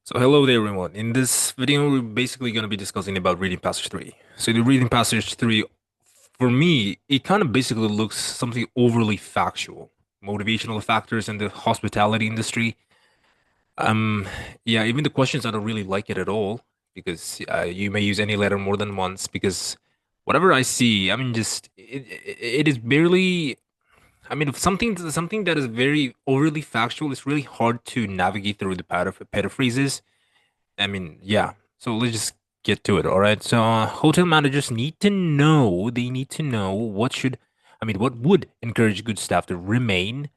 So hello there everyone. In this video, we're basically going to be discussing about reading passage 3. So the reading passage 3, for me, it kind of basically looks something overly factual. Motivational factors in the hospitality industry. Um, yeah, even the questions, I don't really like it at all because you may use any letter more than once because whatever I see, I mean, it is barely. I mean, if something that is very overly factual, it's really hard to navigate through the paraphrases. I mean, yeah. So let's just get to it. All right. So hotel managers need to know. They need to know what would encourage good staff to remain.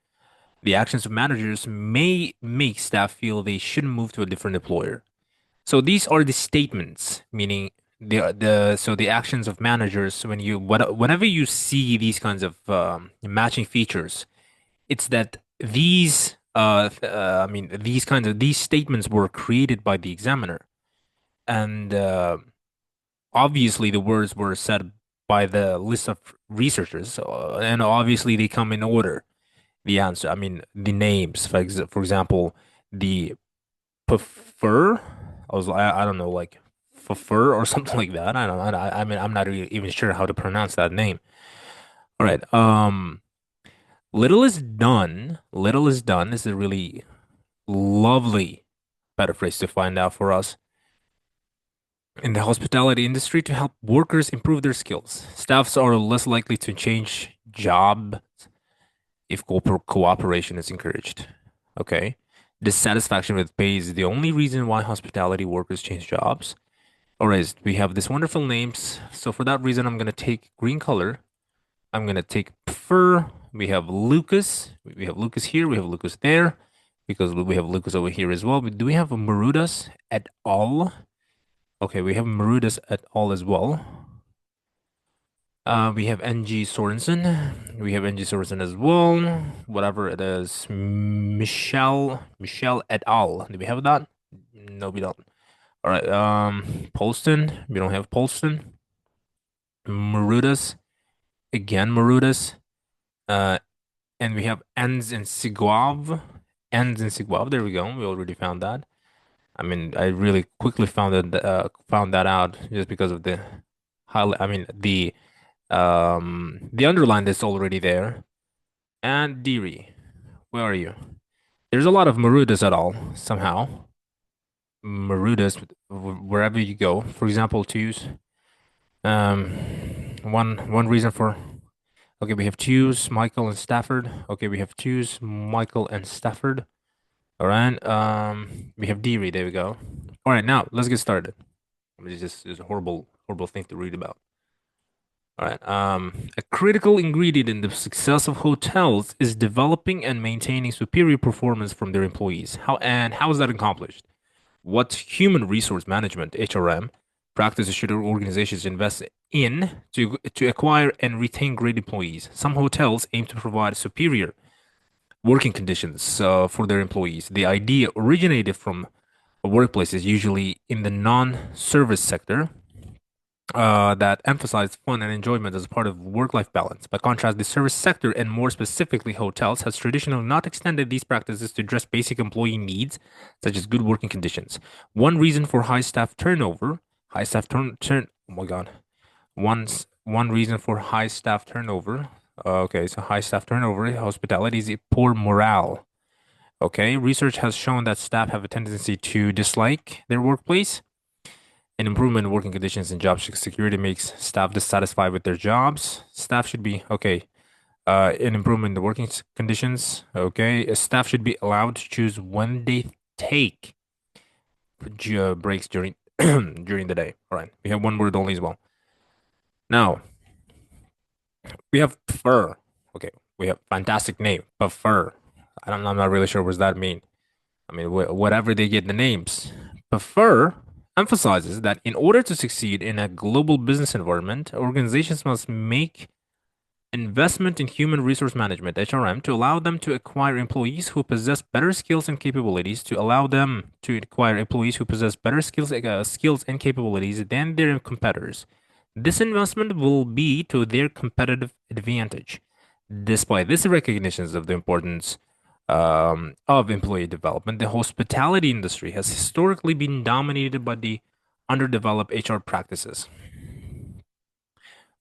The actions of managers may make staff feel they shouldn't move to a different employer. So these are the statements, meaning the actions of managers whenever you see these kinds of matching features, it's that these statements were created by the examiner and obviously the words were said by the list of researchers, and obviously they come in order. The answer, I mean, the names, for example, the prefer. I don't know, like prefer or something like that. I don't know. I mean, I'm not really even sure how to pronounce that name. All right. Little is done. Little is done is a really lovely paraphrase to find out for us in the hospitality industry to help workers improve their skills. Staffs are less likely to change job if cooperation is encouraged. Okay. Dissatisfaction with pay is the only reason why hospitality workers change jobs. All right, we have these wonderful names. So for that reason, I'm gonna take green color. I'm gonna take prefer. We have Lucas. We have Lucas here. We have Lucas there. Because we have Lucas over here as well. But do we have Marudas et al? Okay, we have Marudas et al as well. We have NG Sorensen. We have NG Sorensen as well. Whatever it is. Michelle et al. Do we have that? No, we don't. All right. Polston. We don't have Polston. Marudas. Again, Marudas. Uh, and we have Ends and Siguav. Ends and Siguav. There we go. We already found that. I mean, I really quickly found that out just because of the highlight. I mean, the underline that's already there. And Deary, where are you? There's a lot of Marudas at all, somehow. Marudas, wherever you go. For example, to use um one reason for okay, we have Tews, Michael and Stafford. Okay, we have Tews, Michael and Stafford. All right. We have Deary, there we go. All right, now let's get started. It's a horrible thing to read about. All right. A critical ingredient in the success of hotels is developing and maintaining superior performance from their employees. How is that accomplished? What human resource management (HRM) practices should organizations invest in to acquire and retain great employees? Some hotels aim to provide superior working conditions for their employees. The idea originated from workplaces, usually in the non-service sector, that emphasize fun and enjoyment as part of work-life balance. By contrast, the service sector, and more specifically hotels, has traditionally not extended these practices to address basic employee needs, such as good working conditions. One reason for high staff turn, oh my God, one reason for high staff turnover. Okay, so high staff turnover, hospitality is poor morale. Okay, research has shown that staff have a tendency to dislike their workplace. An improvement in working conditions and job security makes staff dissatisfied with their jobs. Staff should be okay. An improvement in the working conditions. Okay, staff should be allowed to choose when they take breaks during during the day. All right, we have one word only as well. Now we have prefer. Okay, we have fantastic name prefer. I'm not really sure what does that mean. I mean, whatever they get the names. Prefer emphasizes that in order to succeed in a global business environment, organizations must make investment in human resource management, HRM, to allow them to acquire employees who possess better skills and capabilities, to allow them to acquire employees who possess better skills and capabilities than their competitors. This investment will be to their competitive advantage. Despite this recognition of the importance of employee development, the hospitality industry has historically been dominated by the underdeveloped HR practices.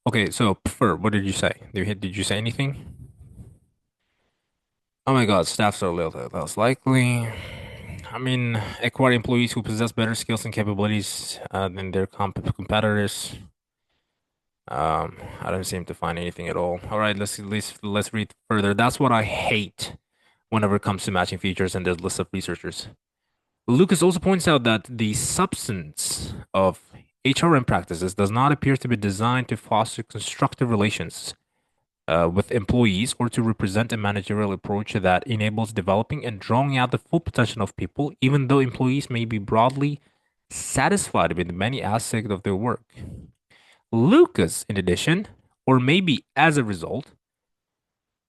Okay, so prefer, what did you say? Did you say anything? Oh my God, staffs are a little less likely. I mean, acquire employees who possess better skills and capabilities than their competitors. I don't seem to find anything at all. All right, let's read further. That's what I hate whenever it comes to matching features and there's lists of researchers. Lucas also points out that the substance of HRM practices does not appear to be designed to foster constructive relations with employees or to represent a managerial approach that enables developing and drawing out the full potential of people, even though employees may be broadly satisfied with many aspects of their work. Lucas, or maybe as a result,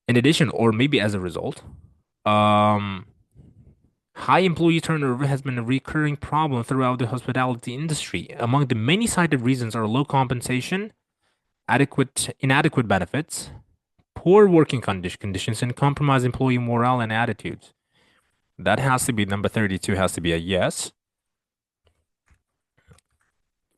in addition, or maybe as a result, um, high employee turnover has been a recurring problem throughout the hospitality industry. Among the many cited reasons are low compensation, inadequate benefits, poor working conditions, and compromised employee morale and attitudes. That has to be number 32, has to be a yes.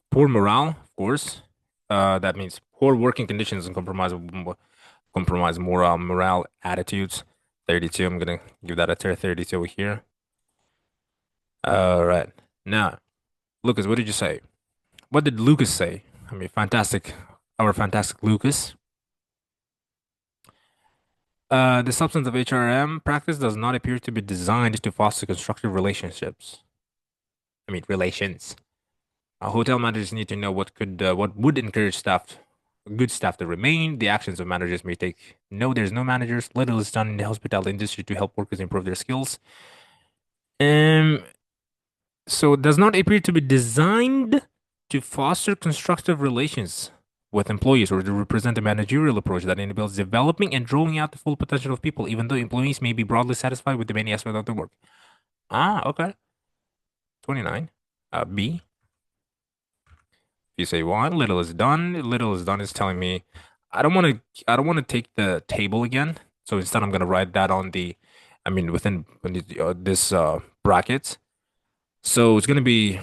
Poor morale, of course. That means poor working conditions and compromise morale attitudes. 32. I'm gonna give that a 32 here. All right. Now, Lucas, what did you say? What did Lucas say? I mean, fantastic. Our fantastic Lucas. The substance of HRM practice does not appear to be designed to foster constructive relationships. I mean, relations. Hotel managers need to know what would encourage good staff to remain. The actions of managers may take. No, there's no managers. Little is done in the hospitality industry to help workers improve their skills. Um, so it does not appear to be designed to foster constructive relations with employees or to represent a managerial approach that enables developing and drawing out the full potential of people, even though employees may be broadly satisfied with the many aspects of their work. Ah, okay. 29. B. You say one, little is done. Little is done is telling me I don't want to take the table again. So instead I'm gonna write that on the I mean within this brackets. So it's gonna be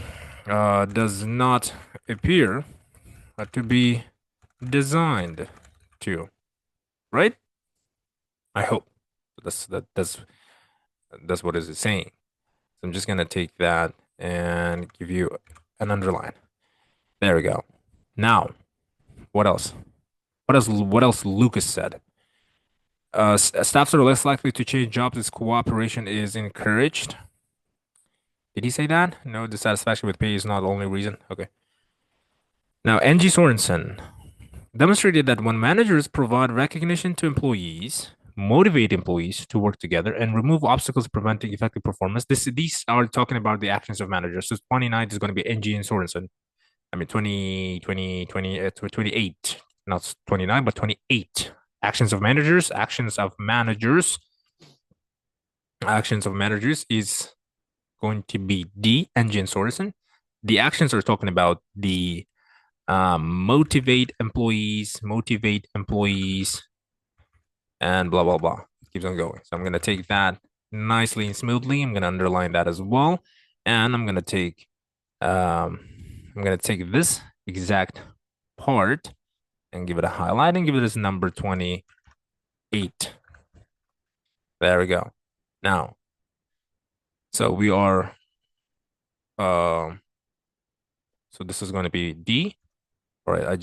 does not appear to be designed to, right? I hope. That's what is it saying. So I'm just gonna take that and give you an underline. There we go. Now, what else? What else Lucas said? Staffs are less likely to change jobs as cooperation is encouraged. Did he say that? No, dissatisfaction with pay is not the only reason. Okay. Now, NG Sorensen demonstrated that when managers provide recognition to employees, motivate employees to work together, and remove obstacles preventing effective performance, these are talking about the actions of managers. So 29 is going to be NG and Sorensen. I mean, 28, not 29, but 28. Actions of managers is going to be D, Engine Sorensen. The actions are talking about the motivate employees, and blah, blah, blah. It keeps on going. So I'm going to take that nicely and smoothly. I'm going to underline that as well. And um, I'm going to take this exact part and give it a highlight and give it as number 28. There we go. Now, so we are, um, so this is going to be D. All right.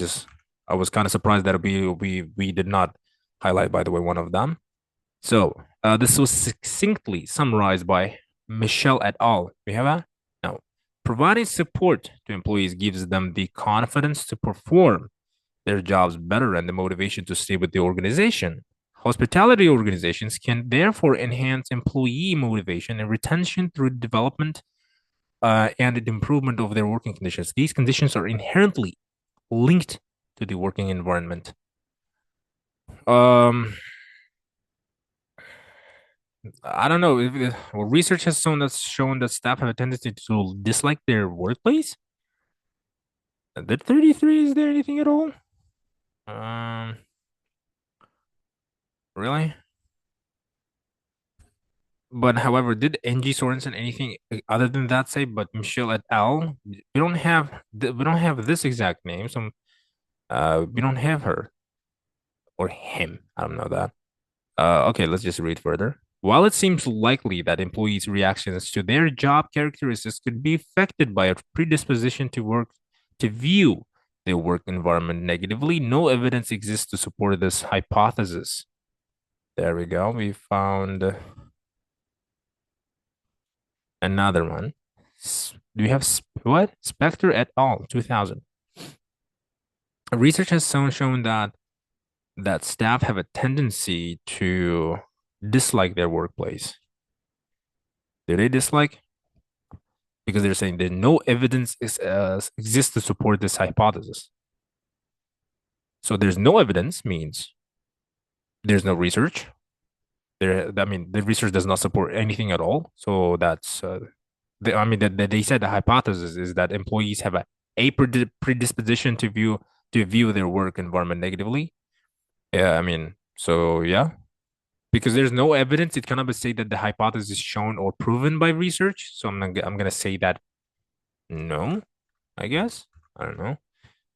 I was kind of surprised that we did not highlight, by the way, one of them. So this was succinctly summarized by Michelle et al. We have that? Now, providing support to employees gives them the confidence to perform their jobs better and the motivation to stay with the organization. Hospitality organizations can therefore enhance employee motivation and retention through development and the improvement of their working conditions. These conditions are inherently linked to the working environment. Um, I don't know. Well, research has shown that staff have a tendency to dislike their workplace. Did 33, is there anything at all? Um, really? But however, did NG Sorensen anything other than that say? But Michelle et al. We don't have this exact name, so we don't have her or him. I don't know that. Okay, let's just read further. While it seems likely that employees' reactions to their job characteristics could be affected by a predisposition to view their work environment negatively, no evidence exists to support this hypothesis. There we go. We found another one. Do we have what? Specter et al. 2000. Research has shown that staff have a tendency to dislike their workplace. Do they dislike? Because they're saying that no evidence exists to support this hypothesis. So there's no evidence means there's no research. I mean, the research does not support anything at all. So that's, I mean, they said the hypothesis is that employees have a predisposition to view their work environment negatively. Yeah, I mean, so yeah, because there's no evidence, it cannot be said that the hypothesis is shown or proven by research. So I'm gonna say that no, I guess. I don't know.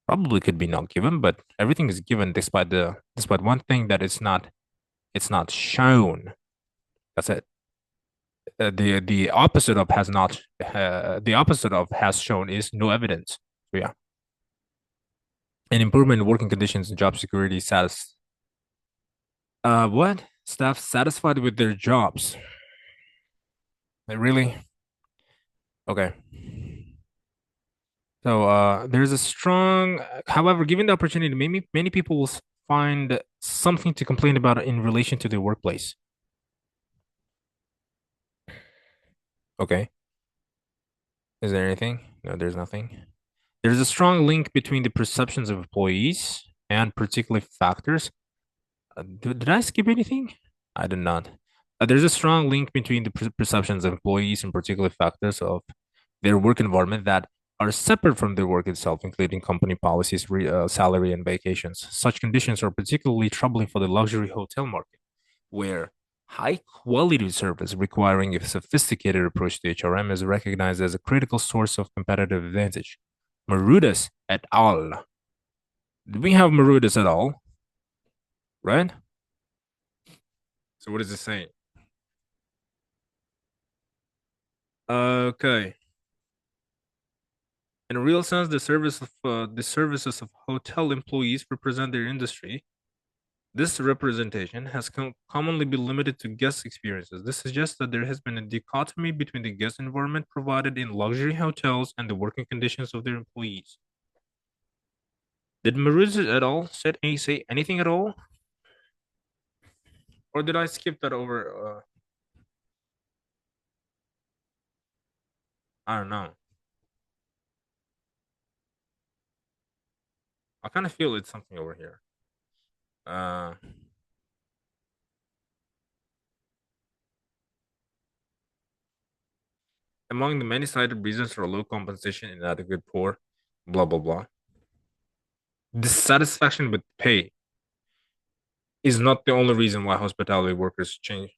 Probably could be not given, but everything is given despite one thing that it's not shown. That's it. The opposite of has not the opposite of has shown is no evidence. So yeah, an improvement in working conditions and job security status. What staff satisfied with their jobs? They really okay. So there's a strong, however, given the opportunity, many people will find something to complain about in relation to their workplace. Okay. Is there anything? No, there's nothing. There's a strong link between the perceptions of employees and particular factors. Did I skip anything? I did not. There's a strong link between the perceptions of employees and particular factors of their work environment that are separate from their work itself, including company policies, salary, and vacations. Such conditions are particularly troubling for the luxury hotel market, where high quality service requiring a sophisticated approach to HRM is recognized as a critical source of competitive advantage. Marudas et al. We have Marudas et al., right? So what is it saying? Okay. In a real sense, the services of hotel employees represent their industry. This representation has commonly been limited to guest experiences. This suggests that there has been a dichotomy between the guest environment provided in luxury hotels and the working conditions of their employees. Did Maruz at all say anything at all? Or did I skip that over? I don't know. I kind of feel it's something over here. Uh, Among the many cited reasons for low compensation, inadequate poor, blah blah blah. Dissatisfaction with pay is not the only reason why hospitality workers change.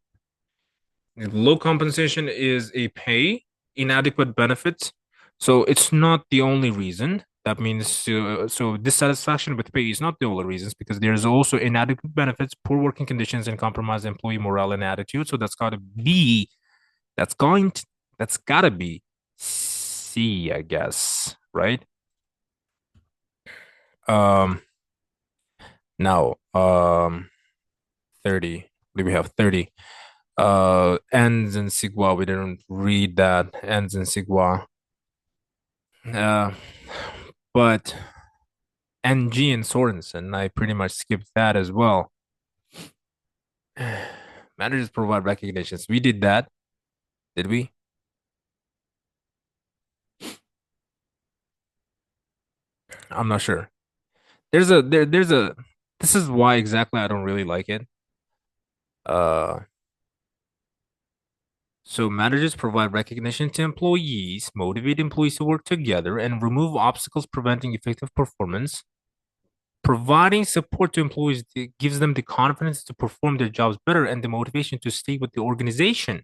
Low compensation is a pay, inadequate benefits. So it's not the only reason. That means so dissatisfaction with pay is not the only reasons because there's also inadequate benefits, poor working conditions, and compromised employee morale and attitude. So that's going to that's gotta be C, I guess, right? Um, now, 30. Do we have 30? Ends in Sigua. We didn't read that. Ends in Sigua. Uh, but NG and Sorensen, I pretty much skipped that as well. Managers provide recognitions. We did that, did we? I'm not sure. There's a this is why exactly I don't really like it. Uh so managers provide recognition to employees, motivate employees to work together, and remove obstacles preventing effective performance. Providing support to employees gives them the confidence to perform their jobs better and the motivation to stay with the organization.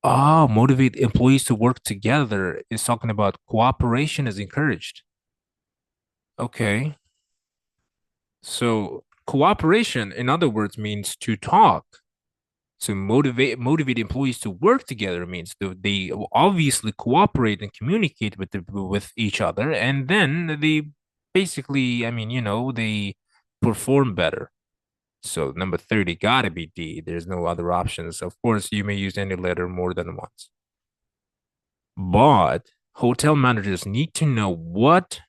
Motivate employees to work together is talking about cooperation is encouraged. Okay. So cooperation, in other words, means to talk. So motivate employees to work together means they obviously cooperate and communicate with each other, and then they basically, I mean, they perform better. So number 30 gotta be D. There's no other options. Of course, you may use any letter more than once. But hotel managers need to know what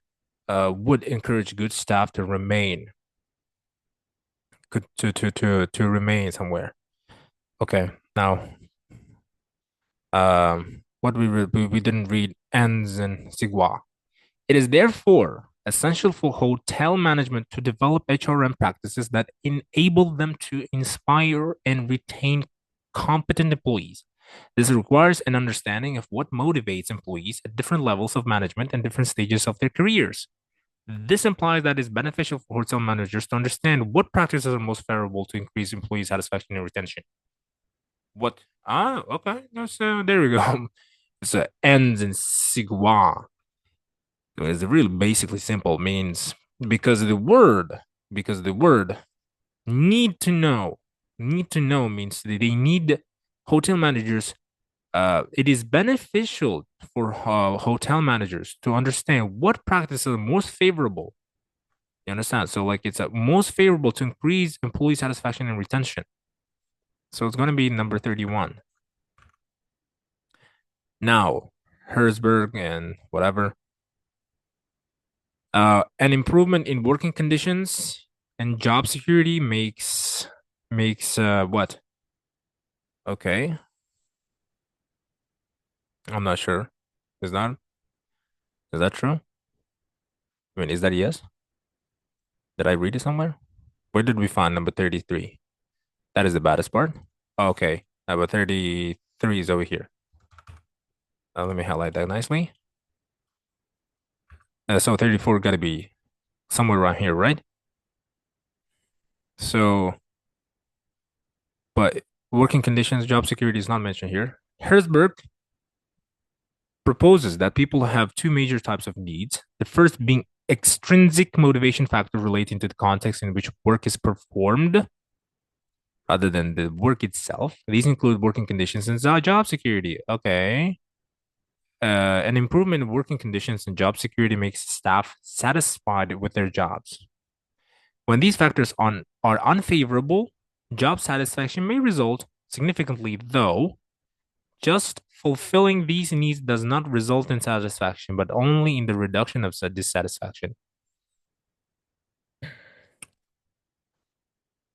would encourage good staff to remain to remain somewhere. Okay, now what we didn't read ends in Sigua. It is therefore essential for hotel management to develop HRM practices that enable them to inspire and retain competent employees. This requires an understanding of what motivates employees at different levels of management and different stages of their careers. This implies that it's beneficial for hotel managers to understand what practices are most favorable to increase employee satisfaction and retention. What? Okay. That's, there we go. It's ends in sigua. It's really basically simple. Means because the word because the word need to know means that they need hotel managers. It is beneficial for hotel managers to understand what practices are most favorable. You understand? So like it's most favorable to increase employee satisfaction and retention. So it's going to be number 31. Now, Herzberg and whatever. An improvement in working conditions and job security makes what? Okay, I'm not sure. Is that is that true? I mean, is that a yes? Did I read it somewhere? Where did we find number 33? That is the baddest part. Okay, number 33 is over here. Let me highlight that nicely. So 34 got to be somewhere around here, right? So, but working conditions, job security is not mentioned here. Herzberg proposes that people have two major types of needs. The first being extrinsic motivation factor relating to the context in which work is performed rather than the work itself. These include working conditions and job security. Okay. An improvement in working conditions and job security makes staff satisfied with their jobs. When these factors are unfavorable, job satisfaction may result significantly, though just fulfilling these needs does not result in satisfaction, but only in the reduction of dissatisfaction.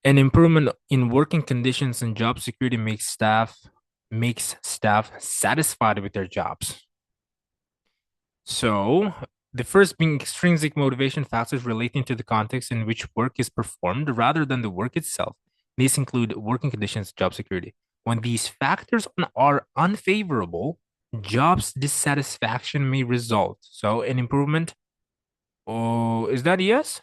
An improvement in working conditions and job security makes staff satisfied with their jobs. So, the first being extrinsic motivation factors relating to the context in which work is performed rather than the work itself. These include working conditions, job security. When these factors are unfavorable, jobs dissatisfaction may result. So, an improvement. Oh, is that a yes?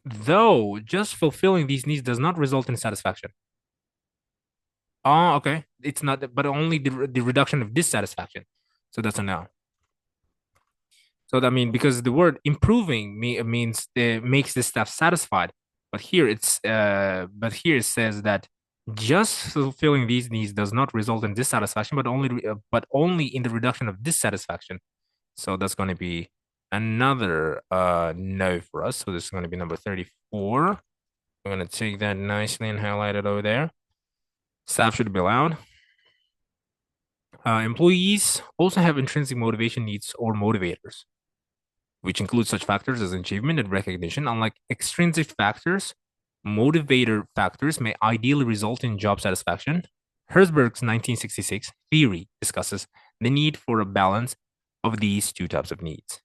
Though just fulfilling these needs does not result in satisfaction. Oh, okay. It's not, but only the reduction of dissatisfaction. So that's a no. So that means because the word improving means makes the staff satisfied, but here it says that just fulfilling these needs does not result in dissatisfaction, but only in the reduction of dissatisfaction. So that's going to be another no for us. So this is going to be number 34. I'm going to take that nicely and highlight it over there. Staff should be allowed. Employees also have intrinsic motivation needs or motivators, which include such factors as achievement and recognition. Unlike extrinsic factors, motivator factors may ideally result in job satisfaction. Herzberg's 1966 theory discusses the need for a balance of these two types of needs.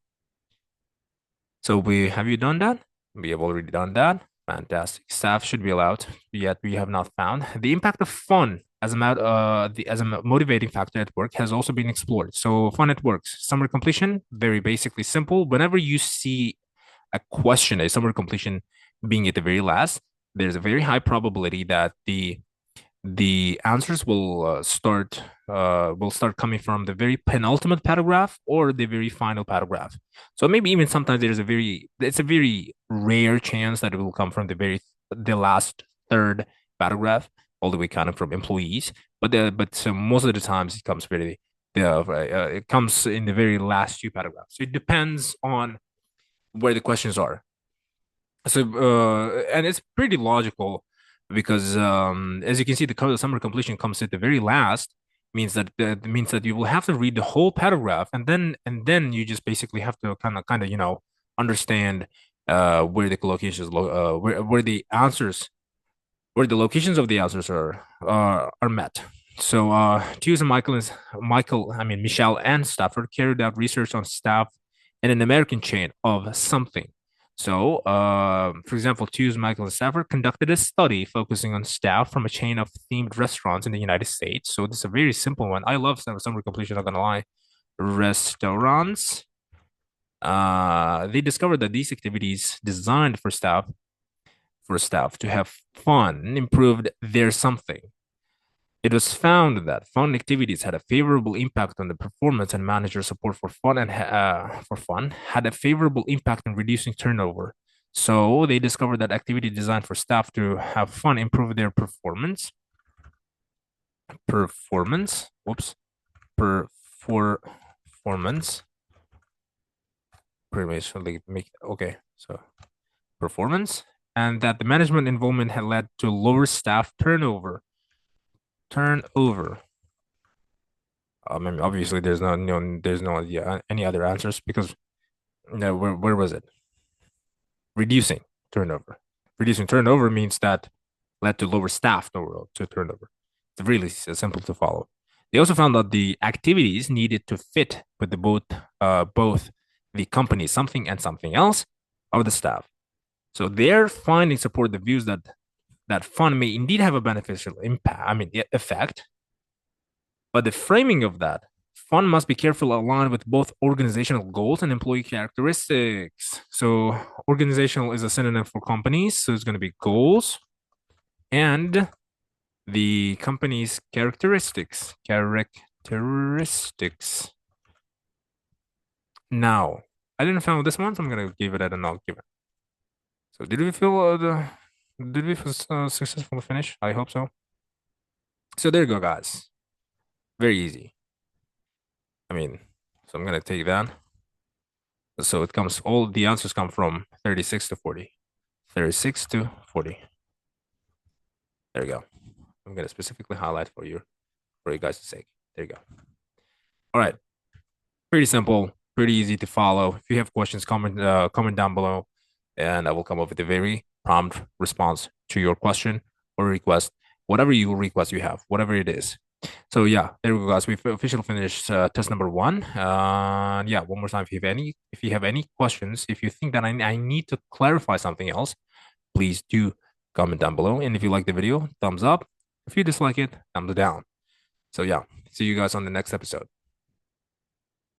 So we have you done that? We have already done that. Fantastic. Staff should be allowed, yet we have not found. The impact of fun as a motivating factor at work has also been explored. So fun at works. Summary completion, very basically simple. Whenever you see a question, a summary completion being at the very last, there's a very high probability that the answers will start coming from the very penultimate paragraph or the very final paragraph. So maybe even sometimes it's a very rare chance that it will come from the last third paragraph, all the way kind of from employees. But so most of the times it comes in the very last two paragraphs. So it depends on where the questions are. So, and it's pretty logical because, as you can see, the summary completion comes at the very last. Means that you will have to read the whole paragraph, and then you just basically have to kind of understand where the collocations where the answers where the locations of the answers are met. So, Hughes and Michelle and Stafford carried out research on staff in an American chain of something. So, for example, Hughes, Michael, and Stafford conducted a study focusing on staff from a chain of themed restaurants in the United States. So, this is a very simple one. I love summary completion, not gonna lie. Restaurants. They discovered that these activities designed for staff to have fun improved their something. It was found that fun activities had a favorable impact on the performance, and manager support for fun had a favorable impact in reducing turnover. So they discovered that activity designed for staff to have fun improved their performance. Performance. Whoops. Performance. Pretty much like make okay. So performance, and that the management involvement had led to lower staff turnover. Turnover. I mean, obviously, there's no any other answers because no, where was it? Reducing turnover. Reducing turnover means that led to lower staff turnover. It's really simple to follow. They also found that the activities needed to fit with both the company something and something else of the staff. So their findings support the views that fun may indeed have a beneficial impact. I mean, effect, but the framing of that fun must be carefully aligned with both organizational goals and employee characteristics. So, organizational is a synonym for companies. So, it's going to be goals and the company's characteristics. Characteristics. Now, I didn't find this one, so I'm going to give it a not given. So, did we feel successful to finish? I hope so. So, there you go, guys. Very easy. I mean, so I'm going to take that. So all the answers come from 36 to 40. 36 to 40. There you go. I'm going to specifically highlight for you guys' sake. There you go. All right. Pretty simple, pretty easy to follow. If you have questions, comment down below, and I will come up with a very prompt response to your question or request, whatever request you have, whatever it is. So yeah, there we go, guys. We've officially finished test number one. Yeah, one more time, if you have any questions, if you think that I need to clarify something else, please do comment down below. And if you like the video, thumbs up. If you dislike it, thumbs down. So yeah, see you guys on the next episode.